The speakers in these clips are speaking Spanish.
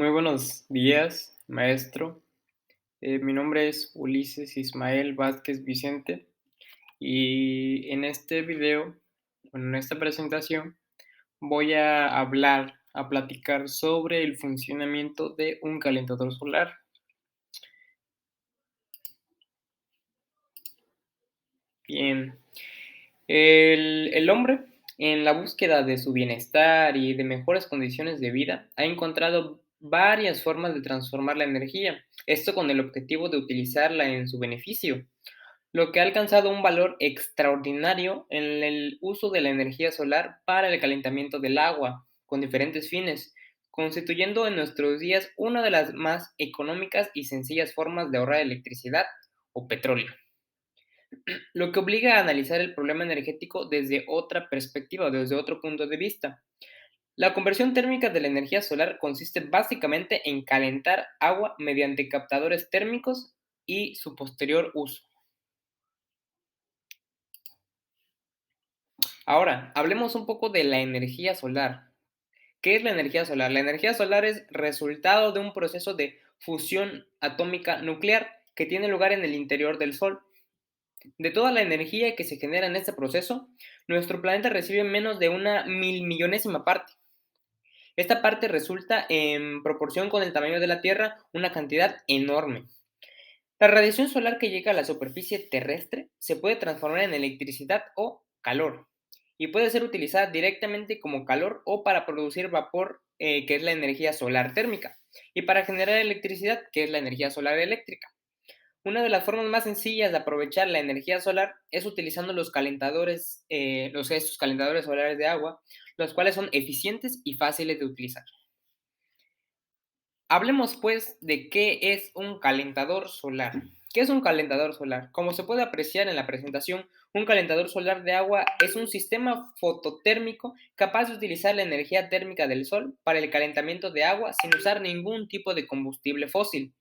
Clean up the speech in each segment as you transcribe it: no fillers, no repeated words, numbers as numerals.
Muy buenos días, maestro. Mi nombre es Ulises Ismael Vázquez Vicente y en este video, bueno, en esta presentación, voy a platicar sobre el funcionamiento de un calentador solar. Bien, el hombre, en la búsqueda de su bienestar y de mejores condiciones de vida, ha encontrado varias formas de transformar la energía, esto con el objetivo de utilizarla en su beneficio, lo que ha alcanzado un valor extraordinario en el uso de la energía solar para el calentamiento del agua, con diferentes fines, constituyendo en nuestros días una de las más económicas y sencillas formas de ahorrar electricidad o petróleo, lo que obliga a analizar el problema energético desde otra perspectiva o desde otro punto de vista. La conversión térmica de la energía solar consiste básicamente en calentar agua mediante captadores térmicos y su posterior uso. Ahora, hablemos un poco de la energía solar. ¿Qué es la energía solar? La energía solar es resultado de un proceso de fusión atómica nuclear que tiene lugar en el interior del Sol. De toda la energía que se genera en este proceso, nuestro planeta recibe menos de una mil millonésima parte. Esta parte resulta, en proporción con el tamaño de la Tierra, una cantidad enorme. La radiación solar que llega a la superficie terrestre se puede transformar en electricidad o calor y puede ser utilizada directamente como calor o para producir vapor, que es la energía solar térmica, y para generar electricidad, que es la energía solar eléctrica. Una de las formas más sencillas de aprovechar la energía solar es utilizando los calentadores, estos calentadores solares de agua, los cuales son eficientes y fáciles de utilizar. Hablemos pues de qué es un calentador solar. ¿Qué es un calentador solar? Como se puede apreciar en la presentación, un calentador solar de agua es un sistema fototérmico capaz de utilizar la energía térmica del sol para el calentamiento de agua sin usar ningún tipo de combustible fósil.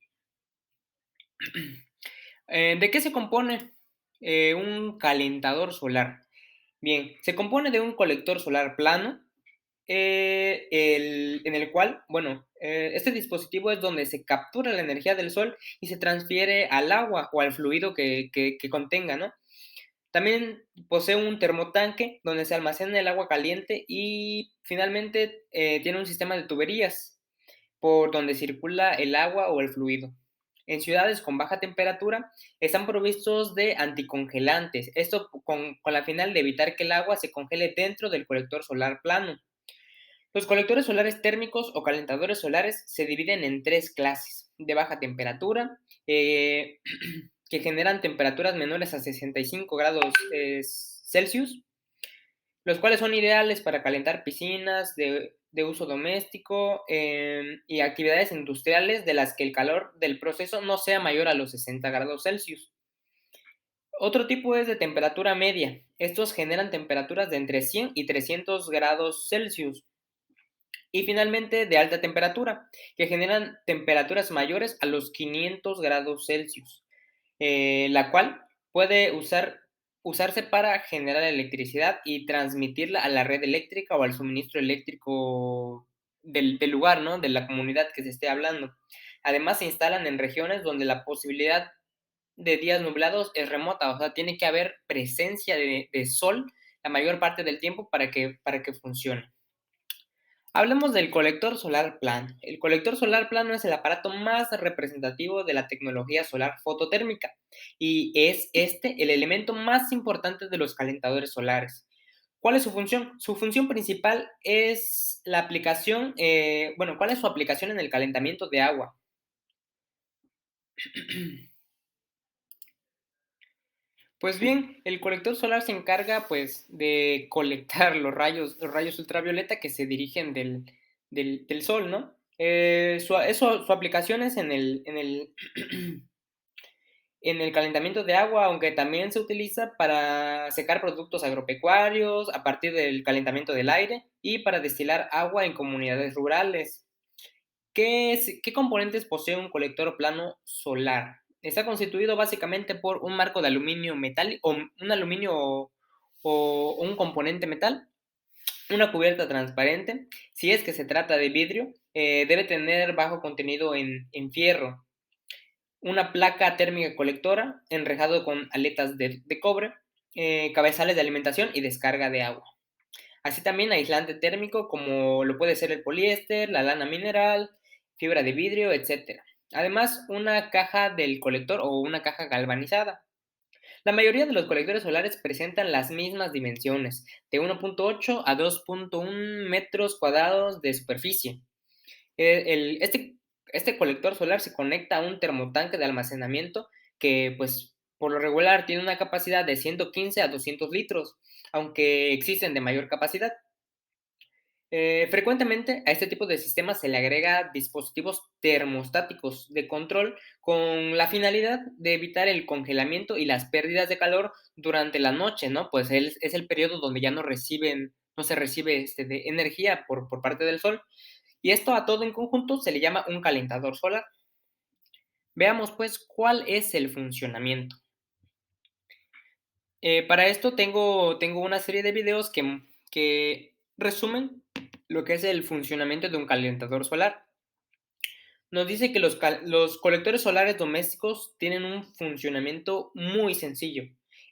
¿De qué se compone un calentador solar? Bien, se compone de un colector solar plano, en el cual, bueno, este dispositivo es donde se captura la energía del sol y se transfiere al agua o al fluido que contenga, ¿no? También posee un termotanque donde se almacena el agua caliente y finalmente tiene un sistema de tuberías por donde circula el agua o el fluido. En ciudades con baja temperatura están provistos de anticongelantes, esto con la final de evitar que el agua se congele dentro del colector solar plano. Los colectores solares térmicos o calentadores solares se dividen en tres clases: de baja temperatura, que generan temperaturas menores a 65 grados Celsius, los cuales son ideales para calentar piscinas de uso doméstico y actividades industriales de las que el calor del proceso no sea mayor a los 60 grados Celsius. Otro tipo es de temperatura media. Estos generan temperaturas de entre 100 y 300 grados Celsius. Y finalmente de alta temperatura, que generan temperaturas mayores a los 500 grados Celsius, la cual puede usarse para generar electricidad y transmitirla a la red eléctrica o al suministro eléctrico del lugar, ¿no? De la comunidad que se esté hablando. Además, se instalan en regiones donde la posibilidad de días nublados es remota, o sea, tiene que haber presencia de sol la mayor parte del tiempo para que funcione. Hablemos del colector solar plano. El colector solar plano es el aparato más representativo de la tecnología solar fototérmica y es este el elemento más importante de los calentadores solares. ¿Cuál es su función? Su función principal es la aplicación, bueno, ¿cuál es su aplicación en el calentamiento de agua? Pues bien, el colector solar se encarga, pues, de colectar los rayos ultravioleta que se dirigen del sol, ¿no? Su aplicación es en el calentamiento de agua, aunque también se utiliza para secar productos agropecuarios a partir del calentamiento del aire y para destilar agua en comunidades rurales. ¿Qué componentes posee un colector plano solar? Está constituido básicamente por un marco de aluminio metálico, o un aluminio o un componente metal, Una cubierta transparente, si es que se trata de vidrio, debe tener bajo contenido en fierro, una placa térmica colectora, enrejado con aletas de cobre, cabezales de alimentación y descarga de agua. Así también aislante térmico como lo puede ser el poliéster, la lana mineral, fibra de vidrio, etcétera. Además, una caja del colector o una caja galvanizada. La mayoría de los colectores solares presentan las mismas dimensiones, de 1.8 a 2.1 metros cuadrados de superficie. Este colector solar se conecta a un termotanque de almacenamiento que, pues, por lo regular tiene una capacidad de 115 a 200 litros, aunque existen de mayor capacidad. Frecuentemente a este tipo de sistemas se le agrega dispositivos termostáticos de control con la finalidad de evitar el congelamiento y las pérdidas de calor durante la noche, ¿no? Pues es el periodo donde ya no se recibe de energía por parte del sol. Y esto a todo en conjunto se le llama un calentador solar. Veamos pues cuál es el funcionamiento. Para esto tengo una serie de videos que resumen lo que es el funcionamiento de un calentador solar. Nos dice que los colectores solares domésticos tienen un funcionamiento muy sencillo.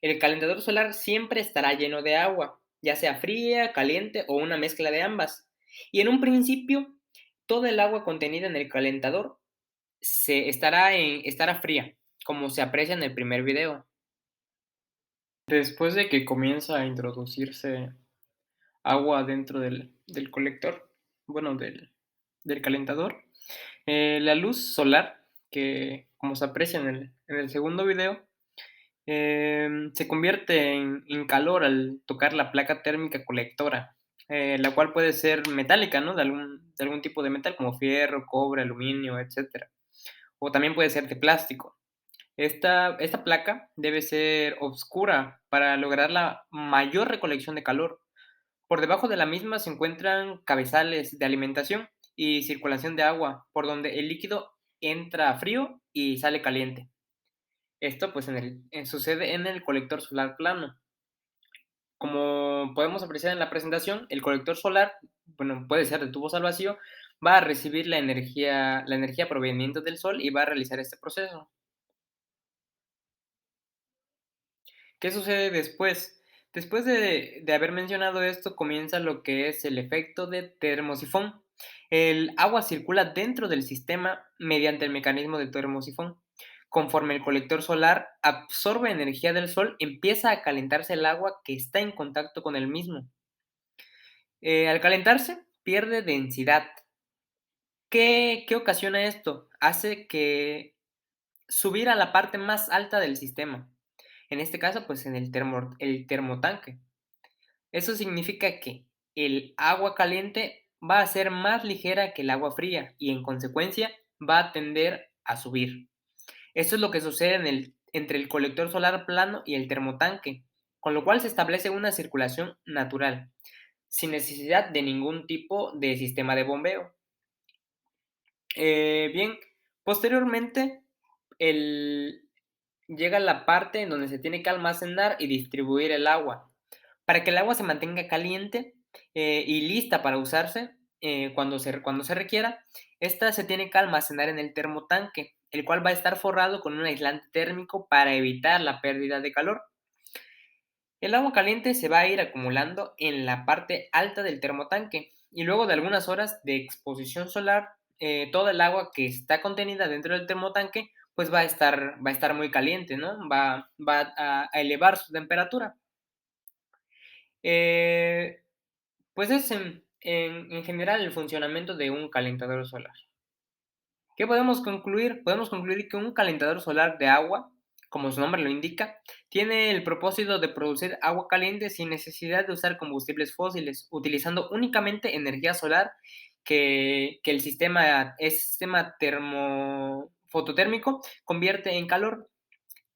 El calentador solar siempre estará lleno de agua, ya sea fría, caliente o una mezcla de ambas. Y en un principio, toda el agua contenida en el calentador estará fría, como se aprecia en el primer video. Después de que comienza a introducirse agua dentro del colector, bueno, del calentador, la luz solar, que como se aprecia en el segundo video, se convierte en calor al tocar la placa térmica colectora, la cual puede ser metálica, ¿no? De algún tipo de metal, como fierro, cobre, aluminio, etcétera. O también puede ser de plástico. Esta placa debe ser oscura para lograr la mayor recolección de calor. Por debajo de la misma se encuentran cabezales de alimentación y circulación de agua, por donde el líquido entra frío y sale caliente. Esto pues sucede en el colector solar plano. Como podemos apreciar en la presentación, el colector solar, bueno, puede ser de tubos al vacío, va a recibir la energía proveniente del sol y va a realizar este proceso. ¿Qué sucede después? Después de haber mencionado esto, comienza lo que es el efecto de termosifón. El agua circula dentro del sistema mediante el mecanismo de termosifón. Conforme el colector solar absorbe energía del sol, empieza a calentarse el agua que está en contacto con el mismo. Al calentarse, pierde densidad. ¿Qué ocasiona esto? Hace que subir a la parte más alta del sistema. En este caso, pues en el termotanque. Eso significa que el agua caliente va a ser más ligera que el agua fría y en consecuencia va a tender a subir. Esto es lo que sucede entre el colector solar plano y el termotanque, con lo cual se establece una circulación natural, sin necesidad de ningún tipo de sistema de bombeo. Bien, posteriormente el, llega la parte en donde se tiene que almacenar y distribuir el agua. Para que el agua se mantenga caliente y lista para usarse cuando se requiera, esta se tiene que almacenar en el termotanque, el cual va a estar forrado con un aislante térmico para evitar la pérdida de calor. El agua caliente se va a ir acumulando en la parte alta del termotanque y luego de algunas horas de exposición solar, toda el agua que está contenida dentro del termotanque pues va a estar muy caliente, ¿no? Va a elevar su temperatura. Eh, pues es en general el funcionamiento de un calentador solar. ¿Qué podemos concluir? Podemos concluir que un calentador solar de agua, como su nombre lo indica, tiene el propósito de producir agua caliente sin necesidad de usar combustibles fósiles, utilizando únicamente energía solar que el sistema fototérmico convierte en calor.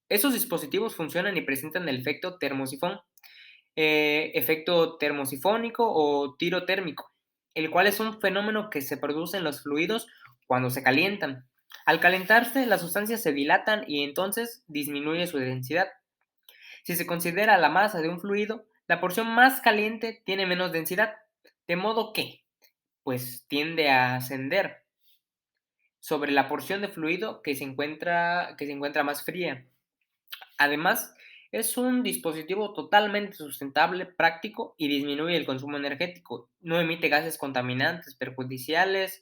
Esos dispositivos funcionan y presentan el efecto termosifón, efecto termosifónico o tiro térmico, el cual es un fenómeno que se produce en los fluidos cuando se calientan. Al calentarse, las sustancias se dilatan y entonces disminuye su densidad. Si se considera la masa de un fluido, la porción más caliente tiene menos densidad, de modo que, pues, tiende a ascender sobre la porción de fluido que se encuentra más fría. Además, es un dispositivo totalmente sustentable, práctico y disminuye el consumo energético. No emite gases contaminantes, perjudiciales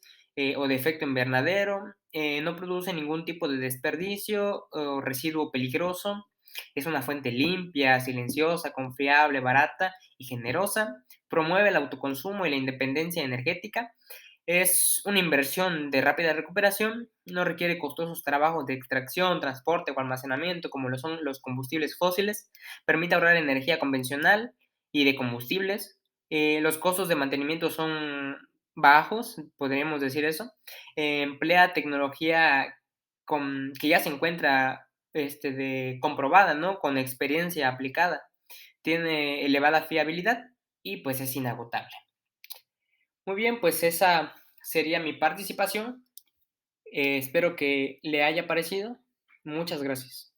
o de efecto invernadero. No produce ningún tipo de desperdicio o residuo peligroso. Es una fuente limpia, silenciosa, confiable, barata y generosa. Promueve el autoconsumo y la independencia energética. Es una inversión de rápida recuperación, no requiere costosos trabajos de extracción, transporte o almacenamiento como lo son los combustibles fósiles, permite ahorrar energía convencional y de combustibles. Los costos de mantenimiento son bajos, podríamos decir eso. Emplea tecnología que ya se encuentra comprobada, ¿no? Con experiencia aplicada. Tiene elevada fiabilidad y pues es inagotable. Muy bien, pues esa sería mi participación. Espero que le haya parecido. Muchas gracias.